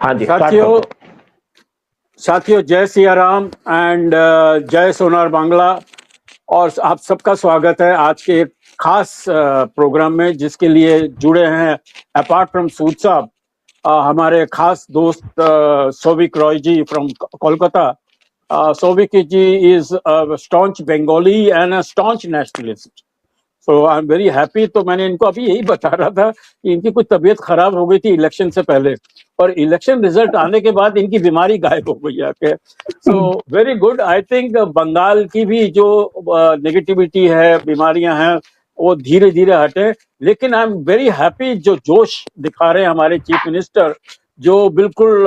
हाँ जी, स्टार्ट साथियों करो। साथियों जय सिया राम एंड जय सोनार बांग्ला। और आप सबका स्वागत है आज के एक खास प्रोग्राम में, जिसके लिए जुड़े हैं अपार्ट फ्रॉम सूद साहब हमारे खास दोस्त Souvik Roy ji from Kolkata. Souvik ji is staunch Bengali and a staunch nationalist. So I am very happy. तो मैंने इनको अभी यही बता रहा था कि इनकी कुछ तबीयत खराब हो गई थी इलेक्शन से पहले, और इलेक्शन रिजल्ट आने के बाद इनकी बीमारी गायब हो गई आके। So very good. I think Bengal की भी जो नेगेटिविटी है, बीमारियां हैं, वो धीरे धीरे हटे। लेकिन आई एम वेरी हैप्पी जो जोश दिखा रहे हैं हमारे चीफ मिनिस्टर, जो बिल्कुल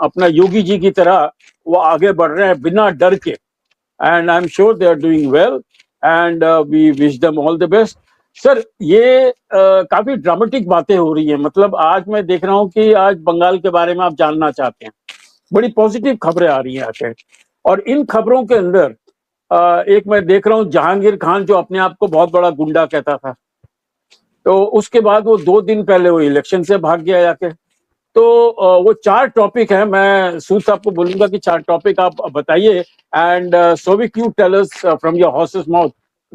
अपना योगी जी की तरह वो आगे बढ़ रहे हैं बिना डर के। And I am sure they are doing well and we wish them all the best. Sir, ये काफी ड्रामेटिक बातें हो रही हैं। मतलब आज मैं देख रहा हूँ कि आज बंगाल के बारे में आप जानना चाहते हैं, बड़ी पॉजिटिव खबरें आ रही हैं आके। और इन खबरों के अंदर एक मैं देख रहा हूँ, जहांगीर खान जो अपने आप को बहुत बड़ा गुंडा कहता था, तो उसके बाद वो 2 दिन पहले वो इलेक्शन से भाग गया जाके। तो वो 4 टॉपिक है। मैं सूद साहब को बोलूंगा कि 4 टॉपिक आप बताइए। And Sovik, you tell us from your horse's mouth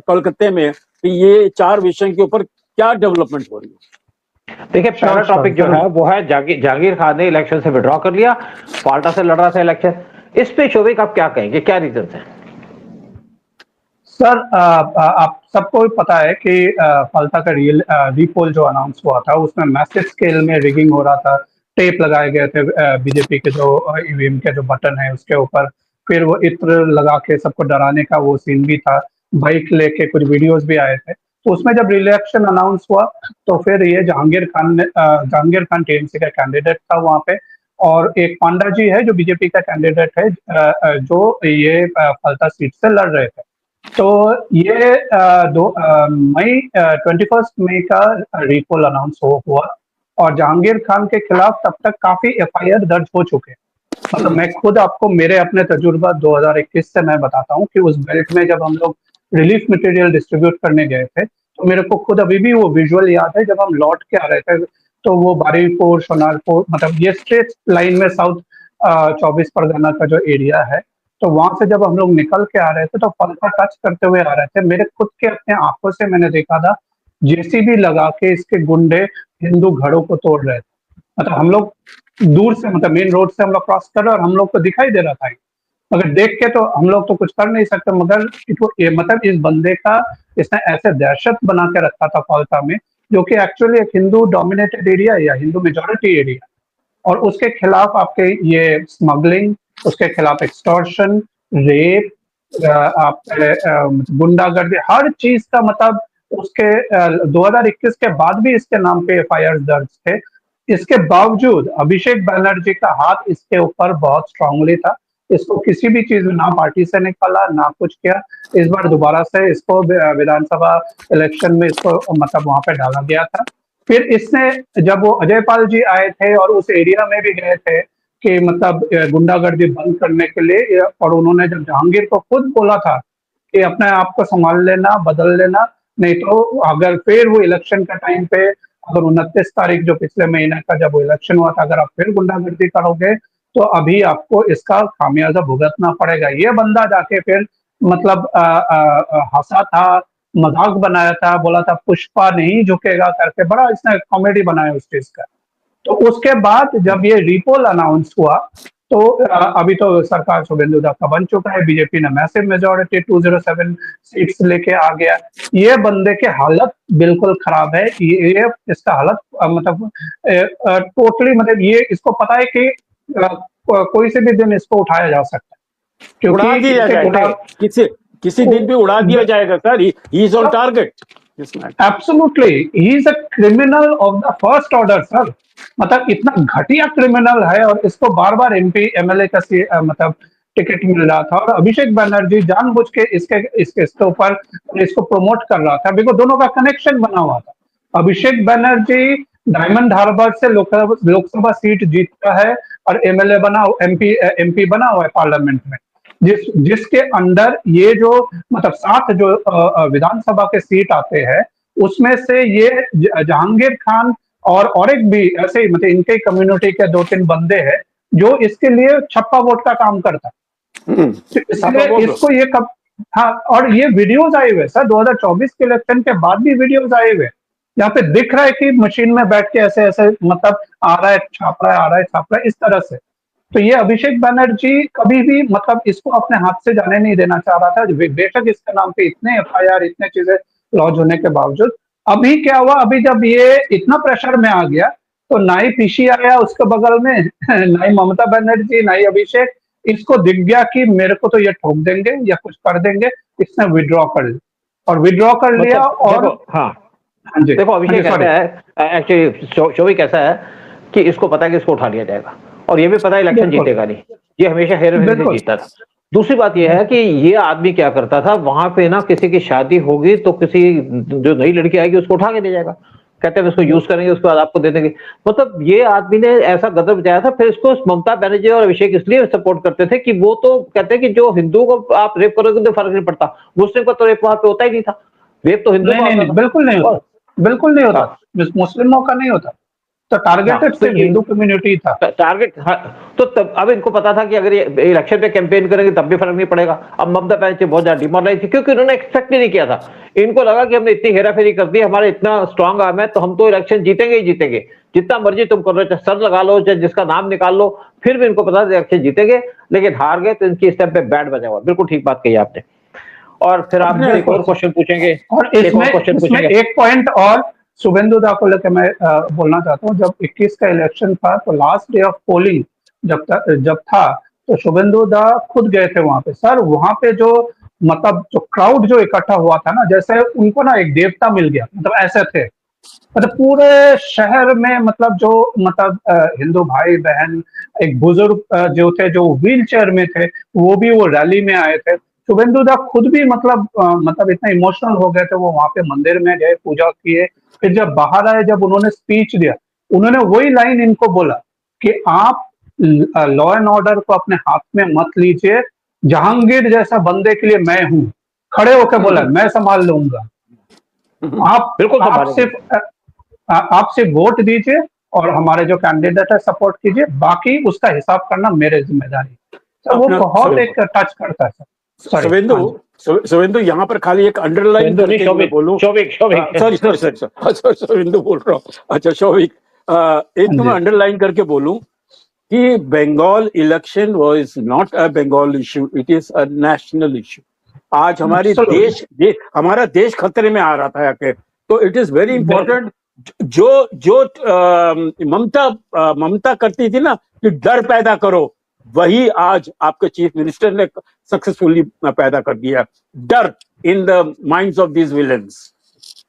कलकत्ते में कि ये 4 विषय के ऊपर क्या डेवलपमेंट हो रही है। देखिए, पहला टॉपिक जो है वो है जहांगीर खान ने इलेक्शन से विड्रॉ कर लिया, फाल्टा से लड़ रहा था इलेक्शन। इस पे शोभिक आप क्या कहेंगे, क्या रीजन है? सर, आप सबको पता है कि फाल्टा का रीपोल जो अनाउंस हुआ था उसमें मैसिव स्केल में रिगिंग हो रहा था। टेप लगाए गए थे बीजेपी के जो ईवीएम के जो बटन है उसके ऊपर। फिर वो इत्र लगा के सबको डराने का वो सीन भी था। बाइक लेके कुछ वीडियोस भी आए थे। तो उसमें जब इलेक्शन अनाउंस हुआ तो फिर ये जहांगीर खान टीएमसी का कैंडिडेट था वहां पे। और एक पांडा जी है जो बीजेपी का कैंडिडेट है, जो ये फाल्टा सीट से लड़ रहे थे। तो ये 21 मई का रिपोल अनाउंस हुआ। और जहांगीर खान के खिलाफ तब तक काफी एफआईआर दर्ज हो चुके हैं। मतलब मैं खुद आपको मेरे अपने तजुर्बा 2021 से मैं बताता हूँ कि उस बेल्ट में जब हम लोग रिलीफ मटेरियल डिस्ट्रीब्यूट करने गए थे, तो मेरे को खुद अभी भी वो विजुअल याद है। जब हम लौट के आ रहे थे तो वो बारुईपुर, सोनारपुर, मतलब ये स्ट्रेट लाइन में साउथ 24 परगना का जो एरिया है, तो वहां से जब हम लोग निकल के आ रहे थे तो फलका टच करते हुए आ रहे थे। मेरे खुद के अपने आंखों से मैंने देखा था जेसीबी लगा के इसके गुंडे हिंदू घरों को तोड़ रहे थे। मतलब हम लोग दूर से, मतलब मेन रोड से हम लोग क्रॉस कर रहे और हम लोग को दिखाई दे रहा था। मगर देख के तो हम लोग तो कुछ कर नहीं सकते। मगर मतलब इस बंदे का, इसने ऐसे दहशत बना के रखा था फाल्टा में, जो कि एक्चुअली एक हिंदू डोमिनेटेड एरिया या हिंदू मेजोरिटी एरिया। और उसके खिलाफ आपके ये स्मगलिंग, उसके खिलाफ एक्सटॉर्शन, रेप, आप गुंडागर्दी, हर चीज का मतलब उसके 2021 के बाद भी इसके नाम पे एफआईआर दर्ज थे। इसके बावजूद अभिषेक बनर्जी का हाथ इसके ऊपर बहुत स्ट्रांगली था। इसको किसी भी चीज में ना पार्टी से निकाला ना कुछ किया। इस बार दोबारा से इसको विधानसभा इलेक्शन में इसको मतलब वहां पे डाला गया था। फिर इसने, जब वो अजय पाल जी आए थे और उस एरिया में भी गए थे कि मतलब गुंडागर्दी बंद करने के लिए, और उन्होंने जब जहांगीर को खुद बोला था कि अपने आप को संभाल लेना, बदल लेना, नहीं तो अगर फिर वो इलेक्शन का टाइम पे, अगर 29 तारीख जो पिछले महीने का जब वो इलेक्शन हुआ था, अगर आप फिर गुंडागर्दी करोगे तो अभी आपको इसका खामियाजा भुगतना पड़ेगा। ये बंदा जाके फिर मतलब हंसा था, मजाक बनाया था, बोला था पुष्पा नहीं झुकेगा करके, बड़ा इसने कॉमेडी बनाया उस चीज का। तो उसके बाद जब ये रिपोल अनाउंस हुआ तो अभी तो सरकार शुभेंदु का बन चुका है। बीजेपी ने मैसिव मेजोरिटी 207 सीट्स लेके आ गया। ये बंदे के हालत बिल्कुल खराब है। ये इसका हालत मतलब टोटली, मतलब ये इसको पता है कि कोई से भी दिन इसको उठाया जा सकता है, क्योंकि उड़ा दिया जाएगा, किसी दिन भी उड़ा दिया जाएगा sir. He is on target. Absolutely, he is a criminal of the first order sir. मतलब इतना घटिया क्रिमिनल है, और इसको बार बार एमपी एमएलए का मतलब टिकट मिल रहा था। और अभिषेक बनर्जी जानबूझ के इसके ऊपर इसको प्रमोट कर रहा था, बिकॉज दोनों का कनेक्शन बना हुआ था। अभिषेक बनर्जी डायमंड हार्बर से लोकसभा सीट जीतता है और एमएलए बना, एमपी बना हुआ है पार्लियामेंट में, जिसके अंडर ये जो मतलब 7 जो विधानसभा के सीट आते हैं, उसमें से ये जहांगीर खान और एक भी ऐसे ही मतलब इनके कम्युनिटी के 2-3 बंदे हैं जो इसके लिए छप्पा वोट का काम करता है। तो इसलिए इसको ये कब, हाँ, और ये वीडियोस आए हुए सर 2024 के इलेक्शन के बाद भी वीडियोस आए हुए, यहाँ पे दिख रहा है कि मशीन में बैठ के ऐसे ऐसे मतलब आ रहा है छाप रहा है, आ रहा है छाप रहा है, इस तरह से। तो ये अभिषेक बनर्जी कभी भी मतलब इसको अपने हाथ से जाने नहीं देना चाह रहा था, बेशक इसके नाम पे इतने एफआईआर इतने चीजें लॉन्च होने के बावजूद। अभी क्या हुआ, अभी जब ये इतना प्रेशर में आ गया तो ना ही पीसी आया उसके बगल में ना ही ममता बनर्जी ना ही अभिषेक, इसको दिख गया कि मेरे को तो ये ठोक देंगे या कुछ कर देंगे, इसने विड्रॉ कर लिया और विड्रॉ कर लिया। और हाँ हाँ जी, देखो अभिषेक ऐसा है, एक्चुअली शोभिक ऐसा है कि इसको पता है कि इसको उठा लिया जाएगा और ये भी पता है इलेक्शन जीतेगा नहीं, ये हमेशा हेर फेर से जीतता था। दूसरी बात यह है कि ये आदमी क्या करता था, वहां पे ना किसी की शादी होगी तो किसी जो नई लड़की आएगी उसको उठा के दे जाएगा, कहते हैं उसको यूज करेंगे उसके बाद आपको दे देंगे। मतलब ये आदमी ने ऐसा गदर बजाया था। फिर इसको ममता बनर्जी और अभिषेक इसलिए सपोर्ट करते थे कि वो तो कहते हैं कि जो हिंदू को आप रेप करोगे तो फर्क नहीं पड़ता, मुस्लिम को तो रेप वहां पे होता ही नहीं था, रेप तो हिंदू नहीं, बिल्कुल नहीं होता, बिल्कुल नहीं होता, मुस्लिमों का नहीं होता, तो टारगेटेड सिर्फ हिंदू कम्युनिटी था टारगेट। तो तब अब इनको पता था कि अगर ये इलेक्शन पे कैंपेन करेंगे तब भी फर्क नहीं पड़ेगा। अब ममता बनर्जी बहुत ज्यादा डिमोरलाइज थी क्योंकि उन्होंने एक्सपेक्ट ही नहीं किया था। इनको लगा कि हमने इतनी हेराफेरी कर दी, हमारा इतना स्ट्रांग आर्म है तो हम तो इलेक्शन जीतेंगे ही जीतेंगे, जितना मर्जी तुम कर लो, चाहे सर लगा लो चाहे जिसका नाम निकाल लो, फिर भी इनको पता था इलेक्शन जीतेंगे। लेकिन हार गए तो इनकी इस टाइम पे बैड बजा हुआ। बिल्कुल ठीक बात कही आपने। और फिर आप एक और क्वेश्चन पूछेंगे और इसमें एक पॉइंट और शुभेंदु दा को लेकर मैं बोलना चाहता हूँ। जब 21 का इलेक्शन था तो लास्ट डे ऑफ पोलिंग जब था तो शुभेंदु दा खुद गए थे वहां पे। सर वहां पे जो मतलब जो क्राउड जो इकट्ठा हुआ था ना, जैसे उनको ना एक देवता मिल गया, मतलब ऐसे थे। मतलब पूरे शहर में मतलब जो मतलब हिंदू भाई बहन, एक बुजुर्ग जो थे जो व्हील चेयर में थे वो भी वो रैली में आए थे। शुभेंदु दा खुद भी मतलब इतना इमोशनल हो गए थे, वो वहां पे मंदिर में गए, पूजा किए। फिर जब बाहर आए, जब उन्होंने स्पीच दिया, उन्होंने वही लाइन इनको बोला कि आप लॉ एंड ऑर्डर को अपने हाथ में मत लीजिए, जहांगीर जैसा बंदे के लिए मैं हूं। खड़े होकर बोला मैं संभाल लूंगा, आप सिर्फ वोट दीजिए और हमारे जो कैंडिडेट है सपोर्ट कीजिए, बाकी उसका हिसाब करना मेरे जिम्मेदारी। तो वो बहुत एक टच करता है सर। शुभेंदु यहाँ पर खाली एक अंडरलाइन करके मैं बोलूं, सॉरी शुभेंदु बोल रहा हूँ, अच्छा शौविक, एक तो मैं अंडरलाइन करके बोलूं कि Bengal election was not a Bengal issue, it is a national issue. आज हमारी हमारा देश खतरे में आ रहा था आके, तो इट इज वेरी इंपॉर्टेंट। जो ममता करती थी ना कि डर पैदा करो, वही आज आपके चीफ मिनिस्टर ने सक्सेसफुली पैदा कर दिया, डर in the minds of these villains.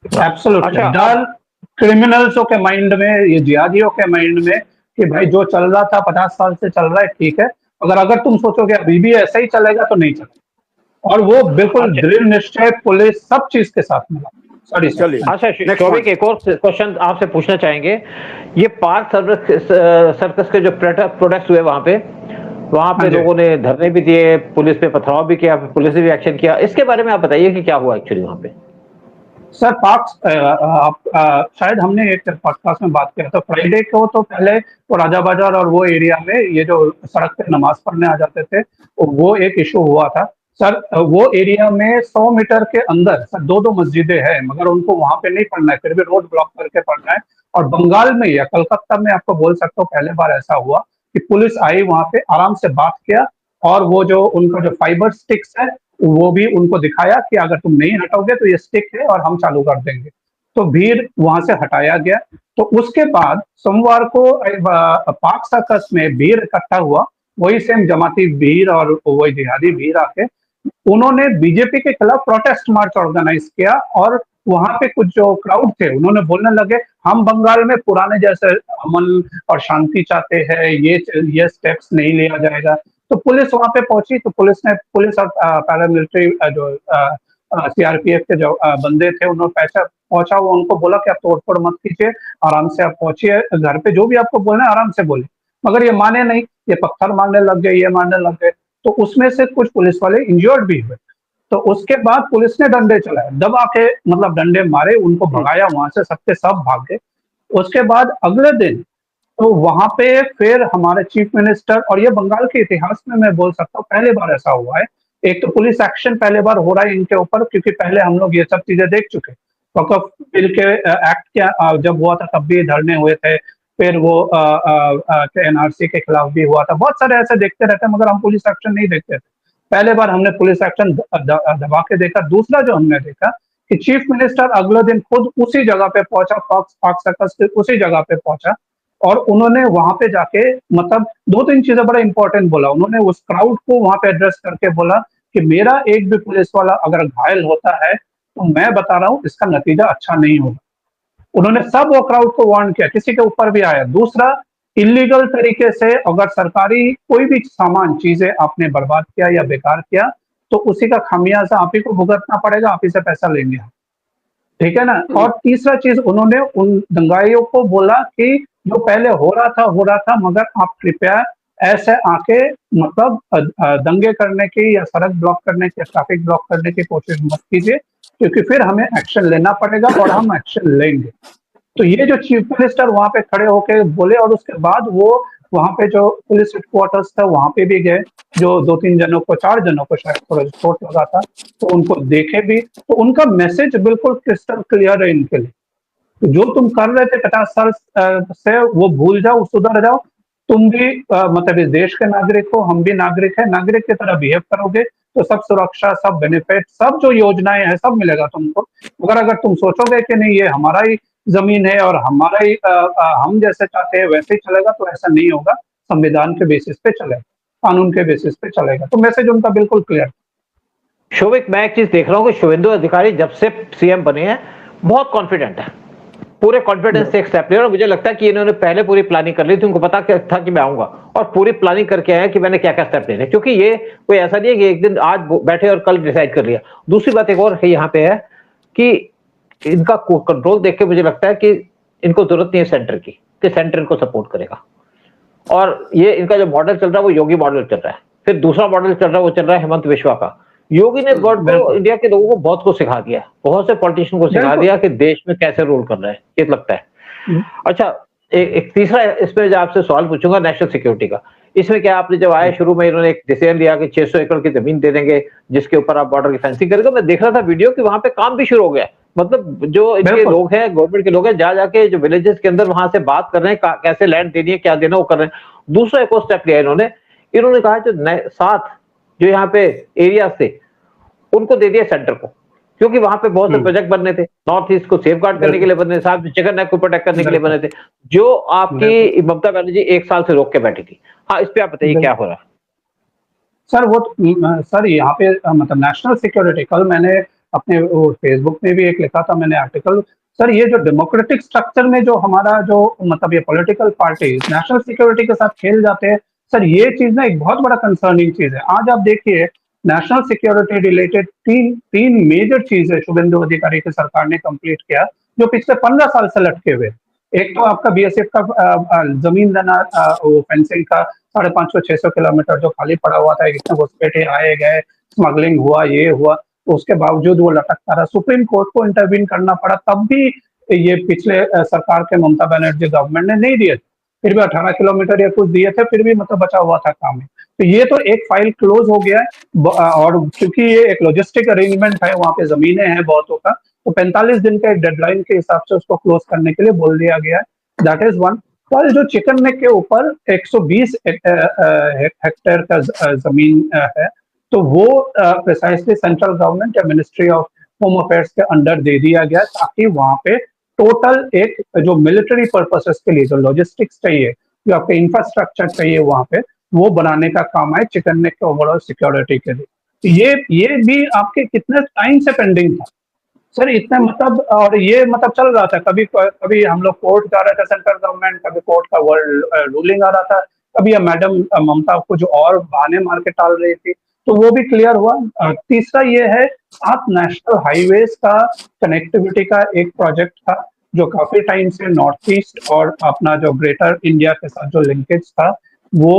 Absolutely, डर क्रिमिनल्सों के माइंड में, ये जिहादियों के माइंड में कि भाई जो चल रहा था 50 साल से चल रहा है, ठीक है, अगर तुम सोचोगे अभी भी ऐसा ही चलेगा तो नहीं चलेगा। और वो बिल्कुल दृढ़ निश्चय पुलिस सब चीज के साथ मिला। चलिए अच्छा शौविक, एक और क्वेश्चन आपसे पूछना चाहेंगे। ये पार्क सर्कस के जो प्रोटेस्ट हुए वहां पे लोगों ने धरने भी दिए, पुलिस पे पथराव भी किया, पुलिस ने भी एक्शन किया, इसके बारे में आप बताइए कि क्या हुआ एक्चुअली वहां पे। सर पार्क शायद हमने एक पॉडकास्ट में बात किया था फ्राइडे को, तो पहले वो राजा बाजार और वो एरिया में ये जो सड़क पे नमाज पढ़ने आ जाते थे वो एक इशू हुआ था। सर वो एरिया में 100 मीटर के अंदर सर 2 मस्जिदें हैं, मगर उनको वहां पे नहीं पढ़ना है, फिर भी रोड ब्लॉक करके पढ़ना है। और बंगाल में या कलकत्ता में आपको बोल सकता हूँ पहले बार ऐसा हुआ कि पुलिस आई वहां पे, आराम से बात किया और वो जो उनका जो फाइबर स्टिक्स है वो भी उनको दिखाया कि अगर तुम नहीं हटाओगे तो ये स्टिक है और हम चालू कर देंगे। तो भीड़ वहां से हटाया गया। तो उसके बाद सोमवार को पार्क सर्कस में भीड़ इकट्ठा हुआ, वही सेम जमाती भीड़ और वही जिहादी भीड़ आके उन्होंने बीजेपी के खिलाफ प्रोटेस्ट मार्च ऑर्गेनाइज किया। और वहां पे कुछ जो क्राउड थे उन्होंने बोलने लगे हम बंगाल में पुराने जैसे अमन और शांति चाहते हैं, ये स्टेप्स नहीं लिया जाएगा। तो पुलिस वहां पे पहुंची, तो पुलिस और पैरामिलिट्री जो सीआरपीएफ के जो बंदे थे उन्होंने पहुंचा, वो उनको बोला कि आप तोड़फोड़ मत कीजिए, आराम से आप पहुंचिए घर पे, जो भी आपको बोलना है आराम से बोले। मगर ये माने नहीं, ये पत्थर मारने लग गए, ये मारने लग गए। तो उसमें से कुछ पुलिस वाले इंजर्ड भी हुए। तो उसके बाद पुलिस ने डंडे चलाए, दबा के मतलब डंडे मारे, उनको भगाया वहां से, सबके सब भाग गए। उसके बाद अगले दिन तो वहां पे फिर हमारे चीफ मिनिस्टर, और ये बंगाल के इतिहास में मैं बोल सकता हूँ पहले बार ऐसा हुआ है। एक तो पुलिस एक्शन पहले बार हो रहा है इनके ऊपर, क्योंकि पहले हम लोग ये सब चीजें देख चुके। वक्फ बिल के एक्ट क्या जब हुआ था तब भी धरने हुए थे, फिर वो एनआरसी के खिलाफ भी हुआ था, बहुत सारे ऐसे देखते रहते हैं, मगर हम पुलिस एक्शन नहीं देखते थे। पहले बार हमने पुलिस एक्शन दबा के देखा। दूसरा जो हमने देखा कि चीफ मिनिस्टर अगले दिन खुद उसी जगह पे पहुंचा, फॉक्स सर्कस के उसी जगह पे पहुंचा, और उन्होंने वहां पे जाके मतलब दो तीन चीजें बड़ा इंपॉर्टेंट बोला। उन्होंने उस क्राउड को वहां पे एड्रेस करके बोला कि मेरा एक भी पुलिस वाला अगर घायल होता है तो मैं बता रहा हूं इसका नतीजा अच्छा नहीं होगा। उन्होंने सब वो क्राउड को वार्न किया, किसी के ऊपर भी आया। दूसरा, इलीगल तरीके से अगर सरकारी कोई भी सामान चीजें आपने बर्बाद किया या बेकार किया तो उसी का खामियाजा आप ही को भुगतना पड़ेगा, आप ही से पैसा लेंगे, ठीक है ना। और तीसरा चीज उन्होंने उन दंगाइयों को बोला कि जो पहले हो रहा था, मगर आप कृपया ऐसे आके मतलब दंगे करने की या सड़क ब्लॉक करने की, ट्रैफिक ब्लॉक करने की कोशिश मत कीजिए, क्योंकि फिर हमें एक्शन लेना पड़ेगा और हम एक्शन लेंगे। तो ये जो चीफ मिनिस्टर वहां पे खड़े होके बोले, और उसके बाद वो वहां पे जो पुलिस हेडक्वार्टर्स था वहां पे भी गए, जो दो तीन जनों को, चार जनों को शायद थोड़ा चोट लगा था, तो उनको देखे भी। तो उनका मैसेज बिल्कुल क्रिस्टल क्लियर है इनके लिए, तो जो तुम कर रहे थे 50 साल से वो भूल जाओ, सुधर जाओ। तुम भी मतलब इस देश के नागरिक हो, हम भी नागरिक है, नागरिक की तरह बिहेव करोगे तो सब सुरक्षा, सब बेनिफिट, सब जो योजनाएं हैं सब मिलेगा तुमको। मगर अगर तुम सोचोगे कि नहीं ये हमारा ही जमीन है और हमारा ही हम जैसे चाहते हैं वैसे ही चलेगा, तो ऐसा नहीं होगा। संविधान के बेसिस पे चलेगा, कानून के बेसिस पे चलेगा। तो मैसेज उनका बिल्कुल क्लियर। शोभिक, मैं एक चीज देख रहा हूँ कि शुभेंदु अधिकारी जब से सीएम बने हैं बहुत कॉन्फिडेंट है, पूरे कॉन्फिडेंस से एक स्टेप लिया। और मुझे लगता है कि इन्होंने पहले पूरी प्लानिंग कर ली थी, उनको पता था कि मैं आऊंगा, और पूरी प्लानिंग करके आया कि मैंने क्या क्या स्टेप लेने, क्योंकि ये कोई ऐसा नहीं है कि एक दिन आज बैठे और कल डिसाइड कर लिया। दूसरी बात एक और है यहाँ पे है कि इनका कंट्रोल देख के मुझे लगता है कि इनको जरूरत नहीं है सेंटर की, कि सेंटर इनको सपोर्ट करेगा। और ये इनका जो मॉडल चल रहा है वो योगी मॉडल चल रहा है, फिर दूसरा मॉडल चल रहा है वो चल रहा है हेमंत बिस्वा का। योगी ने गॉड को इंडिया के लोगों को बहुत कुछ सिखा दिया, बहुत से पॉलिटिशियन को सिखा दिया कि देश में कैसे रूल करना है, ये लगता है। अच्छा, एक तीसरा इसमें जो आपसे सवाल पूछूंगा नेशनल सिक्योरिटी का। इसमें क्या आपने जब आए शुरू में इन्होंने एक डिसीजन लिया कि 600 एकड़ की जमीन दे देंगे जिसके ऊपर आप बॉर्डर की फेंसिंग करेंगे। मैं देख रहा था वीडियो कि वहां पे काम भी शुरू हो गया, मतलब जो इनके लोग हैं, गवर्नमेंट के लोग हैं, जा जाके जो विलेजेस के अंदर वहां से बात कर रहे हैं कैसे लैंड देनी है, क्या देना वो कर रहे हैं। दूसरा एक और स्टेप लिया इन्होंने कहा जो 7 जो यहाँ पे एरिया थे उनको दे दिया सेंटर को, क्योंकि वहां पे बहुत से प्रोजेक्ट बनने थे, नॉर्थ ईस्ट को सेफ गार्ड करने के लिए बने थे, साथ चिकन नेक को प्रोटेक्ट करने के लिए बने थे, जो आपकी ममता बनर्जी 1 साल से रोक के बैठी थी। हाँ, इस पे आप बताइए क्या हो रहा है। सर यहाँ पे मतलब नेशनल सिक्योरिटी, कल मैंने अपने फेसबुक में भी एक लिखा था मैंने आर्टिकल। सर ये जो डेमोक्रेटिक स्ट्रक्चर में जो हमारा जो मतलब ये पॉलिटिकल पार्टी नेशनल सिक्योरिटी के साथ खेल जाते हैं, सर ये चीज ना एक बहुत बड़ा कंसर्निंग चीज है। आज आप देखिए नेशनल सिक्योरिटी रिलेटेड तीन मेजर चीजें शुभेंदु अधिकारी की सरकार ने कंप्लीट किया, जो पिछले 15 साल से लटके हुए। एक तो आपका बीएसएफ का जमीन देना, फेंसिंग का 550-600 किलोमीटर जो खाली पड़ा हुआ था, इतने घुसपैठे आए गए, स्मगलिंग हुआ, ये हुआ, तो उसके बावजूद वो लटकता रहा। सुप्रीम कोर्ट को इंटरवीन करना पड़ा, तब भी ये पिछले सरकार के ममता बनर्जी गवर्नमेंट ने नहीं दिए थे। फिर भी 18 किलोमीटर या कुछ दिए थे, फिर भी मतलब बचा हुआ था काम में। तो ये तो एक फाइल क्लोज हो गया है, और क्योंकि ये एक लॉजिस्टिक अरेंजमेंट है, वहां पे जमीनें हैं बहुतों का, तो 45 दिन का एक डेडलाइन के हिसाब से उसको क्लोज करने के लिए बोल दिया गया है। That is one. कल जो चिकन नेक के ऊपर 120 हेक्टेयर का जमीन है, तो वो प्रिसाइसली सेंट्रल गवर्नमेंट या मिनिस्ट्री ऑफ होम अफेयर्स के अंडर दे दिया गया, ताकि वहां पे टोटल एक जो मिलिट्री पर्पसेस के लिए जो लॉजिस्टिक्स चाहिए, जो आपके इंफ्रास्ट्रक्चर चाहिए वहां पे, वो बनाने का काम है चिकन नेक के ओवरऑल सिक्योरिटी के लिए। तो ये भी आपके कितने टाइम से पेंडिंग था सर, इतने मतलब, और ये मतलब चल रहा था, कभी कभी हम लोग कोर्ट जा रहे थे सेंट्रल गवर्नमेंट, कभी कोर्ट का वर्ल्ड रूलिंग आ रहा था, कभी मैडम ममता को जो और बहाने मार के टाल रही थी, तो वो भी क्लियर हुआ। तीसरा ये है 7 नेशनल हाईवेज का कनेक्टिविटी का एक प्रोजेक्ट था, जो काफी टाइम से नॉर्थ ईस्ट और अपना जो ग्रेटर इंडिया के साथ जो लिंकेज था, वो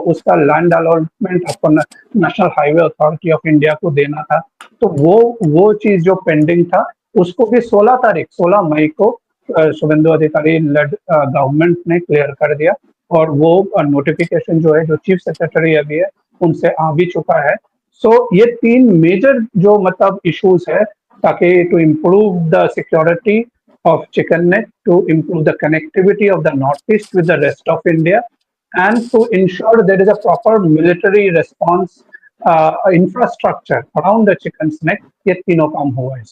उसका लैंड अलॉटमेंट आपको national highway authority of India को देना था। तो वो चीज जो पेंडिंग था, उसको भी 16 मई को शुभेंदु अधिकारी लेड गवर्नमेंट ने क्लियर कर दिया, और वो नोटिफिकेशन जो है, जो चीफ सेक्रेटरी अभी है, उनसे आ भी चुका है। सो ये 3 मेजर जो मतलब इश्यूज है, ताकि to improve the security of chicken neck, to improve the connectivity of the northeast with the rest of India, and to ensure there is a proper military response infrastructure around the chicken's neck। ये तीनों काम हुआ है।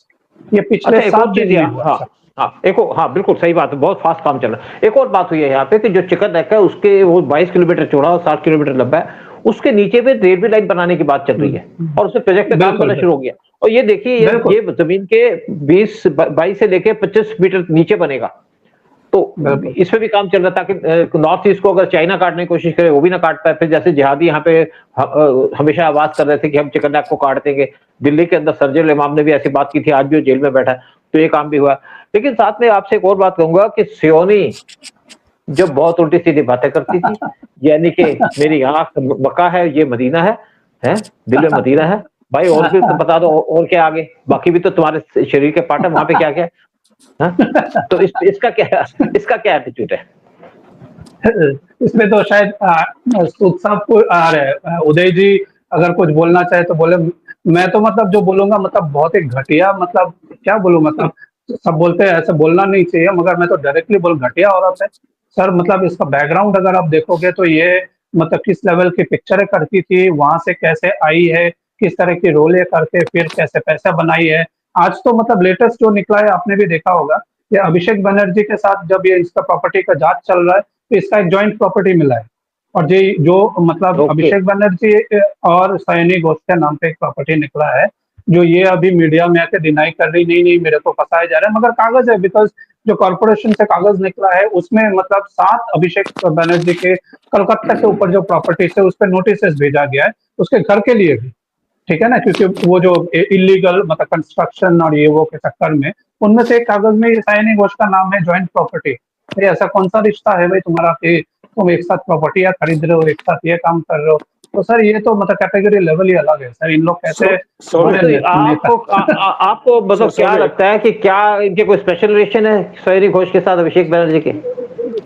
ये पिछले अच्छा, एक 7 और चीज दिन में यहाँ, हुआ हाँ सर। हाँ बिल्कुल सही बात है, बहुत फास्ट काम चल रहा है। एक और बात हुई है यहाँ पे कि जो चिकन नेक है उसके वो 22 किलोमीटर चौड़ा और 60 किलोमीटर लंबा है, उसके नीचे पे रेलवे लाइन बनाने की बात चल रही है और उसके प्रोजेक्ट का काम करना शुरू हो गया। और ये देखिए, ये जमीन के 22 से लेके 25 मीटर नीचे बनेगा, तो इस पे भी काम चल रहा है ताकि नॉर्थ ईस्ट को अगर चाइना काटने की कोशिश करे वो भी ना काट पाए। फिर जैसे जिहादी यहाँ पे हमेशा आवाज कर रहे थे कि हम चिकन नेक को काट देंगे, दिल्ली के अंदर सरजुल इमाम ने भी ऐसी बात की थी, आज भी वो जेल में बैठा है, तो ये काम भी हुआ। लेकिन साथ में आपसे एक और बात कहूंगा कि सियोनी जो बहुत उल्टी सीधी बातें करती थी, यानी कि मेरी आंख मक्का है, ये मदीना है, दिल में मदीना है भाई, और भी तो बता दो और क्या आगे, बाकी भी तो तुम्हारे शरीर के पार्ट है, वहां पे क्या क्या है? तो इसका क्या एटीट्यूड है? इसमें तो शायद सबको आ रहे हैं। उदय जी अगर कुछ बोलना चाहे तो बोले। मैं तो मतलब जो बोलूंगा मतलब बहुत ही घटिया, मतलब क्या बोलूं, मतलब सब बोलते हैं ऐसे बोलना नहीं चाहिए, मगर मैं तो डायरेक्टली बोल, घटिया औरत है सर। मतलब इसका बैकग्राउंड अगर आप देखोगे तो ये मतलब किस लेवल की पिक्चरें करती थी, वहां से कैसे आई है, किस तरह की रोलें करके फिर कैसे पैसा बनाई है। आज तो मतलब लेटेस्ट जो निकला है, आपने भी देखा होगा, ये अभिषेक बनर्जी के साथ जब ये इसका प्रॉपर्टी का जांच चल रहा है, तो इसका एक जॉइंट प्रॉपर्टी मिला है। और जो मतलब अभिषेक बनर्जी और सयानी घोष के नाम पे एक प्रॉपर्टी निकला है, जो ये अभी मीडिया में आके डिनाई कर रही, नहीं मेरे को फंसाया जा रहा है, मगर कागज है। बिकॉज जो कॉर्पोरेशन से कागज निकला है उसमें मतलब 7 अभिषेक बनर्जी के कलकत्ता के ऊपर जो प्रॉपर्टी है उस पर नोटिस भेजा गया है, उसके घर के लिए भी, ठीक है ना, क्योंकि वो जो इलीगल मतलब कंस्ट्रक्शन और ये वो के चक्कर में, उनमें से एक कागज में सयानी घोष का नाम है, जॉइंट प्रॉपर्टी। ये ऐसा कौन सा रिश्ता है भाई तुम्हारा कि तुम एक साथ प्रॉपर्टियां खरीद रहे हो, एक साथ ये काम कर रहे हो? तो सर ये तो मतलब कैटेगरी लेवल ही अलग है सर। इन लोग कैसे आपको मतलब क्या लगता है कि क्या इनके कोई स्पेशल रिलेशन है सयानी घोष के साथ, अभिषेक बनर्जी के?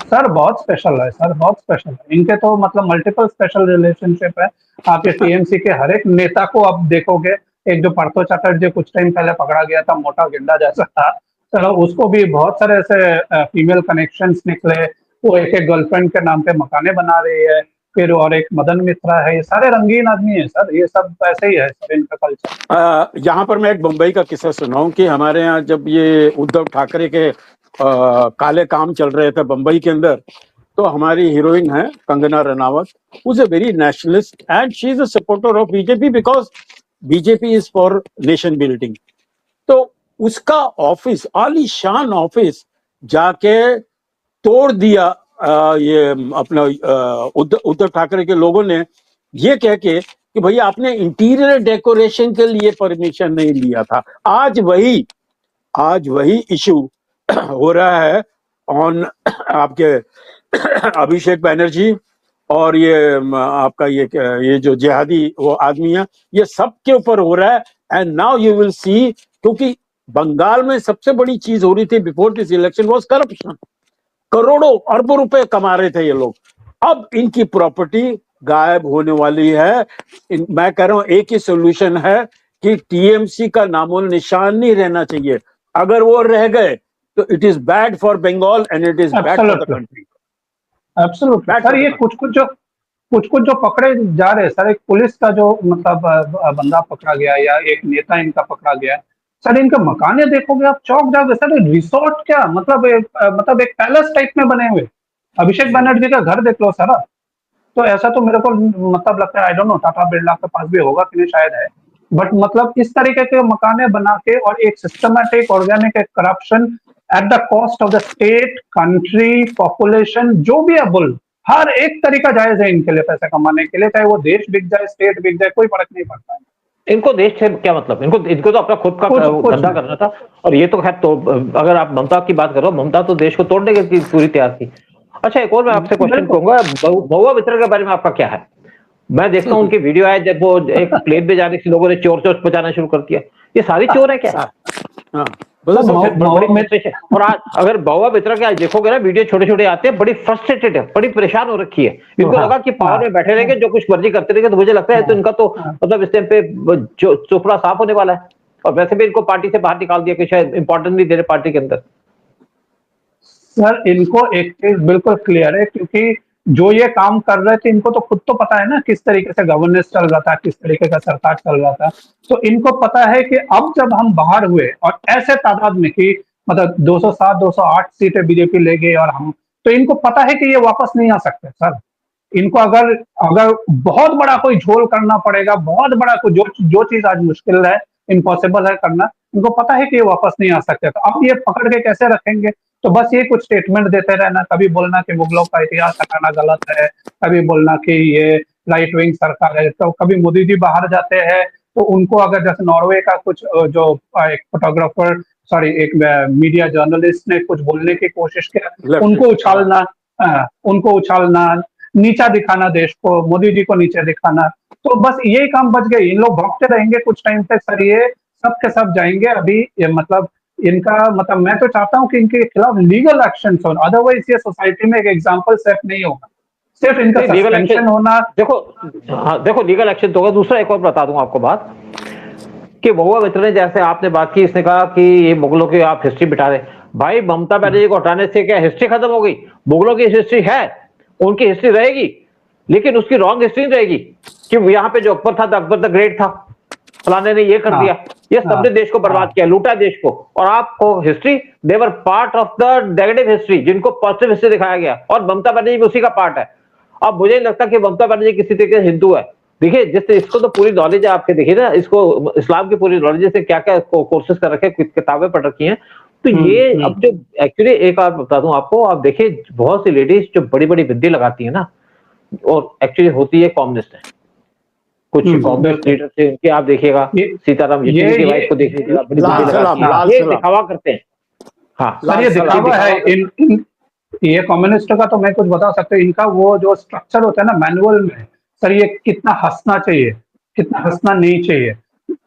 सर बहुत स्पेशल है सर, बहुत स्पेशल है। इनके तो मतलब मल्टीपल स्पेशल रिलेशनशिप है। आपके टीएमसी के हर एक नेता को आप देखोगे, एक जो पार्थो चैटर्जी कुछ टाइम पहले पकड़ा गया था, मोटा गेंडा जैसा था सर, उसको भी बहुत सारे ऐसे फीमेल कनेक्शंस निकले। वो एक गर्लफ्रेंड के नाम पे मकाने बना रही है, फिर और एक मदन मित्रा है, ये सारे रंगीन आदमी है सर, ये सब ऐसे ही है सर इनका कल्चर। यहाँ पर मैं एक मुंबई का किस्सा सुनाऊं कि हमारे यहाँ जब ये उद्धव ठाकरे के काले काम चल रहे थे बंबई के अंदर, तो हमारी हीरोइन है Kangana Ranaut, who's a very nationalist and she is a supporter of BJP because BJP is for nation building। तो उसका ऑफिस, आलीशान ऑफिस जाके तोड़ दिया ये अपना उद्धव ठाकरे के लोगों ने, ये कह के कि भैया आपने इंटीरियर डेकोरेशन के लिए परमिशन नहीं लिया था। आज वही इशू हो रहा है ऑन आपके अभिषेक बनर्जी और ये आपका ये जो जिहादी वो आदमी है, ये सब के ऊपर हो रहा है। And now you will see, क्योंकि बंगाल में सबसे बड़ी चीज हो रही थी before this election was corruption. करोड़ों अरबों रुपए कमा रहे थे ये लोग, अब इनकी प्रॉपर्टी गायब होने वाली है। मैं कह रहा हूं एक ही सोल्यूशन है कि टीएमसी का नामो निशान नहीं रहना चाहिए। अगर वो रह गए तो it is bad for Bengal and it is bad for the country. Absolutely sir, ये कुछ जो पकड़े जा रहे हैं सर, एक पुलिस का जो मतलब बंदा पकड़ा गया या एक नेता इनका पकड़ा गया सर, इनके मकाने देखोगे आप चौक जाओगे सर, रिसोर्ट क्या मतलब एक पैलेस टाइप में बने हुए। अभिषेक बनर्जी का घर देख लो सर। तो ऐसा तो मेरे को मतलब लगता है, I don't know Tata Birla के पास भी होगा कि नहीं, शायद है, बट मतलब इस तरीके के मकाने बना के और एक systematic organic corruption at the cost of the state, country, population, जो भी है बुल, हर एक तरीका जायज है इनके लिए पैसे कमाने के लिए, चाहे वो देश बिक जाए, स्टेट बिक जाए, कोई फर्क नहीं पड़ता है। इनको देश से क्या मतलब, इनको तो अपना खुद का धंधा करना था। और ये तो खैर, तो अगर आप ममता की बात करो, ममता तो देश को तोड़ने की पूरी तैयार थी। अच्छा, एक और मैं आपसे क्वेश्चन कहूंगा, महुआ मित्र के बारे में आपका क्या है? मैं देखता हूँ उनकी वीडियो आए, जब वो एक प्लेन में जाने से लोगों ने चोर बजाना शुरू कर दिया। ये सारी चोर है क्या? बोलो सर, सर। फिर बड़ी frustration। और आज अगर बहुआ मित्रा के आज देखोगे ना, वीडियो छोटे छोटे आते हैं, बड़ी फ्रस्ट्रेटेड है, बड़ी परेशान हो रखी है। इनको हाँ, लगा कि पावर हाँ, में बैठे रहेंगे, जो कुछ मर्जी करते रहेंगे, तो मुझे लगता है तो इनका तो हाँ। मतलब इस टाइम पे चोपड़ा साफ होने वाला है। और वैसे भी इनको पार्टी से बाहर निकाल दिया कि शायद इंपॉर्टेंट नहीं दे रहे पार्टी के अंदर। सर, इनको एक चीज बिल्कुल क्लियर है, क्योंकि जो ये काम कर रहे थे इनको तो खुद तो पता है ना किस तरीके से गवर्नेंस चल रहा था, किस तरीके का सरकार चल रहा था। तो इनको पता है कि अब जब हम बाहर हुए और ऐसे तादाद में कि मतलब 207 208 सीटें बीजेपी ले गई और हम, तो इनको पता है कि ये वापस नहीं आ सकते सर। इनको अगर अगर बहुत बड़ा कोई झोल करना पड़ेगा, बहुत बड़ा कोई जो जो चीज आज मुश्किल है, इम्पॉसिबल है करना, इनको पता है कि ये वापस नहीं आ सकते। तो अब ये पकड़ के कैसे रखेंगे? तो बस ये कुछ स्टेटमेंट देते रहना, कभी बोलना कि मुगलों का इतिहास हटाना गलत है, कभी बोलना कि ये राइट विंग सरकार है। तो कभी मोदी जी बाहर जाते हैं तो उनको अगर जैसे नॉर्वे का कुछ जो एक फोटोग्राफर, सॉरी एक मीडिया जर्नलिस्ट ने कुछ बोलने की कोशिश किया, उनको उछालना, नीचा दिखाना देश को, मोदी जी को नीचे दिखाना। तो बस यही काम बच गए। इन लोग भौंकते रहेंगे कुछ टाइम तक सर, ये सब के सब जाएंगे। अभी ये मतलब इनका मतलब मैं तो चाहता हूं कि इनके खिलाफ लीगल एक्शन हो, अदरवाइज ये सोसाइटी में एक एग्जांपल सेट नहीं होगा। सिर्फ इनका लीगल सस्पेंशन एक्शन होना। देखो, हाँ देखो लीगल एक्शन तो होगा। दूसरा एक और बता दूं आपको बात, कि बहुआ मित्र ने जैसे आपने बात की, इसने कहा कि ये मुगलों की आप हिस्ट्री बिठा रहे। भाई ममता बनर्जी को हटाने से क्या हिस्ट्री खत्म हो गई? मुगलों की हिस्ट्री है, उनकी हिस्ट्री रहेगी, लेकिन उसकी रॉन्ग हिस्ट्री नहीं रहेगी कि यहाँ पे जो अकबर था, अकबर द ग्रेट था, फलाने ने ये कर हाँ, दिया। ये सबने देश को बर्बाद किया, लूटा देश को। और आपको history, they were part of the negative history, जिनको पॉजिटिव हिस्ट्री दिखाया गया, और ममता बनर्जी भी उसी का पार्ट है। अब मुझे नहीं लगता कि ममता बनर्जी किसी तरीके से हिंदू है। देखिए जिससे इसको तो पूरी नॉलेज है आपके, देखिए ना इसको इस्लाम की पूरी नॉलेज से क्या क्या कोर्सेज कर रखे हैं, किताबें पढ़ रखी हैं। तो ये अब जो एक्चुअली एक बात बता दूं आपको, आप देखिए बहुत सी लेडीज जो बड़ी बड़ी बिंदी लगाती है ना, और एक्चुअली होती है कम्युनिस्ट है। कुछ कम्युनिस्ट लीडर थे उनके, आप देखिएगा सीताराम येचुरी की वाइफ को देख लीजिएगा, बड़ी बिंदी लगाती है, ये दिखावा करते हैं। हाँ सर, ये दिखावा है। ये कम्युनिस्ट का तो मैं कुछ बता सकता हूँ। इनका वो जो स्ट्रक्चर होता है ना मैनुअल में, सर ये कितना हंसना चाहिए, कितना हंसना नहीं चाहिए,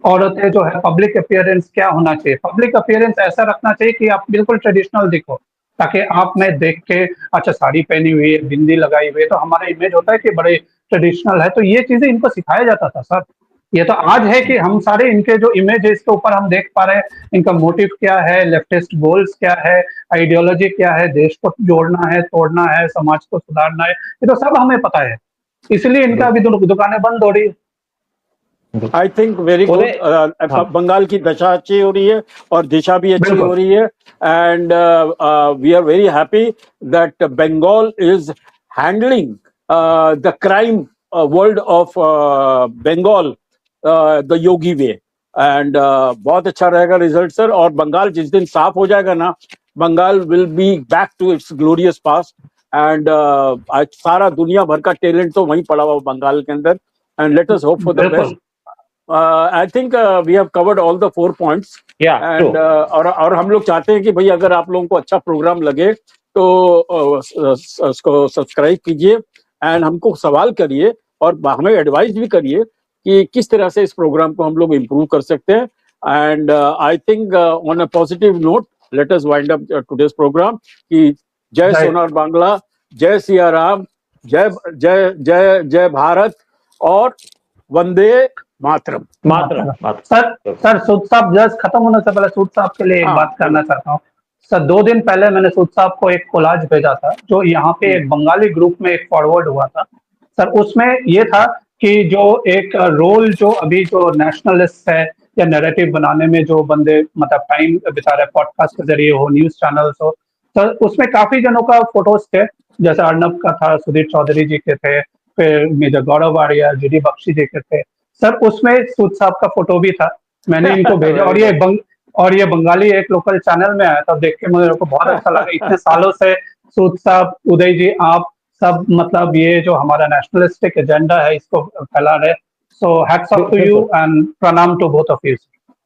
औरतें जो है पब्लिक अपीयरेंस क्या होना चाहिए। पब्लिक अपीयरेंस ऐसा रखना चाहिए कि आप बिल्कुल ट्रेडिशनल दिखो, ताकि आप में देख के अच्छा साड़ी पहनी हुई है, बिंदी लगाई हुई है, तो हमारा इमेज होता है कि बड़े ट्रेडिशनल है। तो ये चीजें इनको सिखाया जाता था सर। ये तो आज है कि हम सारे इनके जो इमेज है इसके ऊपर हम देख पा रहे हैं इनका मोटिव क्या है, लेफ्टिस्ट गोल्स क्या है, आइडियोलॉजी क्या है, देश को जोड़ना है, तोड़ना है, समाज को सुधारना है, ये तो सब हमें पता है। इसलिए इनका अभी दुकानें बंद हो रही है। I think very good. Bengal की दशा अच्छी हो रही है और दिशा भी अच्छी हो रही है, and we are very happy that Bengal is handling the crime world of Bengal the Yogi way, and बहुत अच्छा रहेगा रिजल्ट सर। और बंगाल जिस दिन साफ हो जाएगा ना, Bengal will be back to its glorious past, and आज सारा दुनिया भर का टैलेंट तो वहीं पड़ा हुआ बंगाल के अंदर, and let us hope for the best. I think we have covered all the 4 points. Yeah, and और हम लोग चाहते हैं कि भाई अगर आप लोगों को अच्छा प्रोग्राम लगे तो उसको सब्सक्राइब कीजिए एंड हमको सवाल करिए और हमें एडवाइस भी करिए कि किस तरह से इस प्रोग्राम को हम लोग इम्प्रूव कर सकते हैं। And I think on a positive note let us wind up today's programme कि जय सोनार बांग्ला, जय सिया राम, जय जय जय जय भारत और वंदे मातरम। सर सूद साहब जस्ट खत्म होने से पहले सूद साहब के लिए एक बात करना चाहता हूँ। सर 2 दिन पहले मैंने सूद साहब को एक कोलाज भेजा था जो यहाँ पे एक बंगाली ग्रुप में एक फॉरवर्ड हुआ था। सर उसमें ये था कि जो एक रोल जो अभी जो नेशनलिस्ट है या नैरेटिव बनाने में जो बंदे मतलब टाइम बिता रहे, पॉडकास्ट के जरिए हो, न्यूज चैनल्स हो, सर उसमें काफी जनों का फोटोज थे, जैसे अर्नब का था, सुधीर चौधरी जी के थे, फिर मेजर गौरव वारिया, जीडी बख्शी जी के थे। सर उसमें सूद साहब का फोटो भी था, मैंने इनको भेजा और ये बंगाली एक लोकल चैनल में आया था, देख के मुझे को बहुत अच्छा लगा। इतने सालों से सूद साहब, उदय जी, आप सब मतलब ये जो हमारा नेशनलिस्टिक एजेंडा है इसको फैला रहे। So hats off to you and प्रणाम टू बोथ ऑफ यू।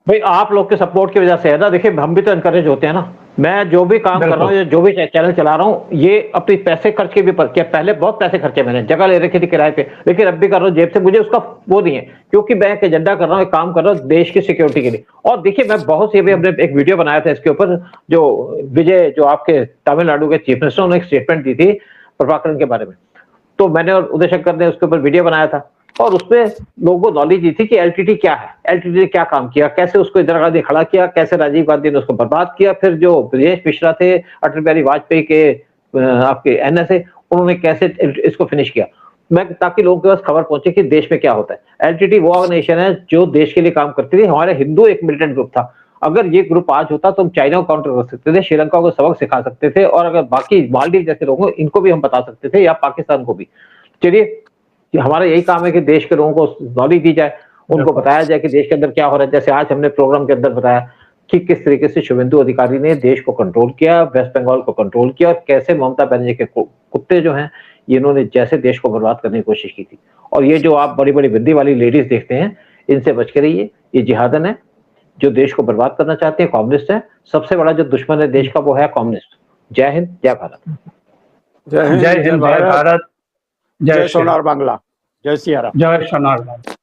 भाई आप लोग के सपोर्ट की वजह से है ना, देखिए हम भी तो एनकरेज होते हैं ना। मैं जो भी काम कर रहा हूँ, जो भी चैनल चला रहा हूँ, ये अपने पैसे खर्च के भी पर क्या, पहले बहुत पैसे खर्चे मैंने, जगह ले रखी थी किराए पे, लेकिन अब भी कर रहा हूँ जेब से, मुझे उसका वो नहीं है, क्योंकि मैं एक एजेंडा कर रहा हूँ, एक काम कर रहा हूँ देश की सिक्योरिटी के लिए। और देखिए, मैं बहुत सी, अभी हमने एक वीडियो बनाया था इसके ऊपर, जो विजय, जो आपके तमिलनाडु के चीफ मिनिस्टर, उन्होंने एक स्टेटमेंट दी थी प्रभाकरन के बारे में, तो मैंने और उदय शंकर ने उसके ऊपर वीडियो बनाया था, और उसमें लोगों को नॉलेज दी थी कि एलटीटी क्या है, एलटीटी ने क्या काम किया, कैसे उसको इंदिरा गांधी खड़ा किया, कैसे राजीव गांधी ने उसको बर्बाद किया, फिर जो ब्रजेश मिश्रा थे अटल बिहारी वाजपेयी के आपके एनएसए, उन्होंने कैसे इसको फिनिश किया, मैं ताकि लोगों के पास खबर पहुंचे कि देश में क्या होता है। एलटीटी वो ऑर्गेनाइजेशन है जो देश के लिए काम करती थी। हमारे हिंदू एक मिलिटेंट ग्रुप था, अगर ये ग्रुप आज होता तो हम चाइना को काउंटर कर सकते थे, श्रीलंका को सबक सिखा सकते थे, और अगर बाकी मालदीव जैसे लोगों को, इनको भी हम बता सकते थे, या पाकिस्तान को भी। चलिए, हमारा यही काम है कि देश के लोगों को नॉलेज दी जाए, उनको बताया जाए कि देश के अंदर क्या हो रहा है। जैसे आज हमने प्रोग्राम के अंदर बताया कि किस तरीके से शुभेंदु अधिकारी ने देश को कंट्रोल किया, वेस्ट बंगाल को कंट्रोल किया, और कैसे ममता बनर्जी के कुत्ते जो हैं, इन्होंने जैसे देश को बर्बाद करने की कोशिश की थी। और ये जो आप बड़ी बड़ी बिंदी वाली लेडीज देखते हैं, इनसे बच के रहिए, ये जिहादन है, जो देश को बर्बाद करना चाहते हैं, कम्युनिस्ट है। सबसे बड़ा जो दुश्मन है देश का, वो है कम्युनिस्ट। जय हिंद, जय भारत। जय हिंद, जय भारत, जय सोनार बांग्ला, जय सिया राम। जय सोनार बांग्ला।